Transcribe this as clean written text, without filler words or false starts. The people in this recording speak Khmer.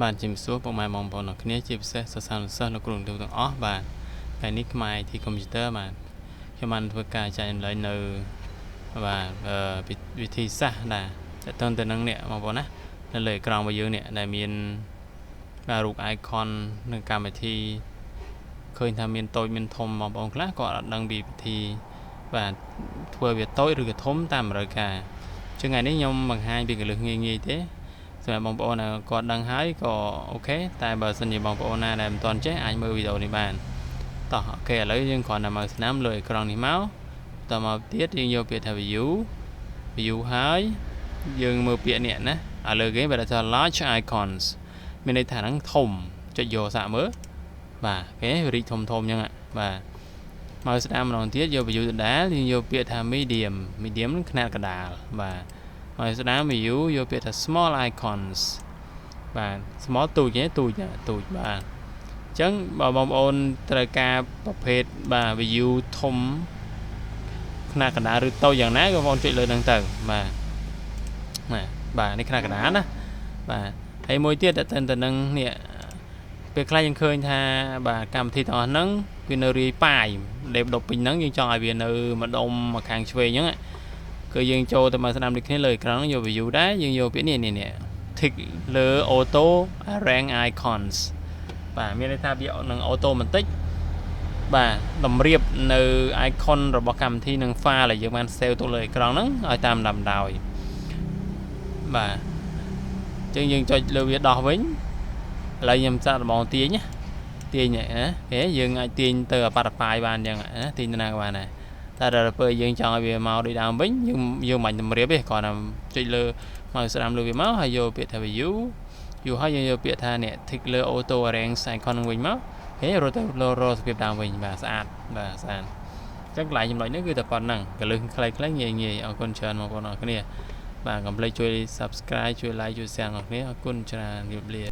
បាទជំរាបសួរពុកម៉ែបងប្អូនអ្នកគ្នាជាពិសេសសិស្សានុសិស្សលោកគ្រូទាំងអស់បាទថ្ងៃនេះខ្មែរ IT Computer បាទខ្ញុំបានធ្វើការចែករំលែកនៅបាទវិធីសាស្ត្រដែលតើតើទៅនឹងអ្នកបងប្អូនណានៅលើអេក្រង់របស់យើងនេះដែលមានបាទរូប icon នៅកម្មវិធីឃើញថាមានតូចមានធំបងប្អូនខ្លះក៏អត់ដឹងពីវិធីបាទធ្វើវាតូចឬក៏ធំតាមតម្រូវការជាថ្ងៃនេះខ្ញុំបង្ហាញពីកលឹះងាយៗទេសម្រាប់បងប្អូនគាត់ដឹងហើយក៏អូខេតែបើសិនជាបងប្អូនណាដែលមិនទាន់ចេះអាចមើលវីដេអូនេះបានតោះអូខេឥឡូវយើងគ្រាន់តែមើលស្នាមលើអេក្រង់នេះមកតមកទៀតយើងយកពាក្យថា view ហើយយើងមើលពាក្យនេះណាឥឡូវគេបើថា large icons មានន័យថាហ្នឹងធំចុចយកសាកមើលបាទគេរីកធំអញ្ចឹងបាទមកស្ដាំម្ដងទៀតយក view ដដែលយើងយកពាក្យថា medium នឹងខ្នាតកណ្ដាលបាទហើយស្ដាម view យកពាក្យថា small icons បាទ small ទូចបាទអញ្ចឹងបើបងប្អូនត្រូវការប្រភេទបាទ view ធំខ្នាតកណ្ដាលឬតូចយ៉ាងណាក៏បងប្អូនចុចលើហ្នឹងទៅបាទនេះខ្នាតកណ្ដាលណាបាទហើយមួយទៀតទៅនឹងនេះពេលខ្លះយើងឃើញថាបាទកម្មវិធីទាំងអស់ហ្នឹងវានៅរាយប៉ាយលេបដប់ពេញហ្នឹងយើងចង់ឲ្យវានៅម្ដុំមកខាងឆ្វេងអញ្ចឹងគឺយើងចូលទៅមកស្ដាំដូចគ្នាលើអេក្រង់ហ្នឹងយក view ដែរយើងយកពាក្យនេះ tick លើ auto rank icons បាទមានន័យថាវានឹង auto បន្តិចបាទតម្រៀបនៅ icon របស់កម្មវិធីនឹង file ដែលយើងបាន save ទុកលើអេក្រង់ហ្នឹងឲ្យតាមដាំដោយបាទអញ្ចឹងយើងចុចលើវាដោះវិញឥឡូវខ្ញុំសាកដំងទាញណាគេយើងអាចទាញទៅអាប៉ាតប៉ាយបានអញ្ចឹងណាទាញទៅណាក៏បានដែរតែដល់ពេលយើងចង់ឲ្យវាមកដូចដើមវិញយើងមិនតម្រៀបទេគ្រាន់តែចុចលើមកស្ដាំលើវាមកហើយយកពាក្យថា view ហើយយើងយកពាក្យថានេះ tick លើ auto rank icon នឹងវិញមកហេរត់ទៅរកសភាពដើមវិញបាទស្អាតអញ្ចឹងកន្លែងចំណុចនេះគឺតែប៉ុណ្្នឹងកលឹះខ្លីៗងាយអរគុណច្រើនបងប្អូនអរគ្នាបាទកុំភ្លេចជួយ subscribe ជួយ like ជួយ share អរគ្នាអរគុណច្រើនជម្រាបលា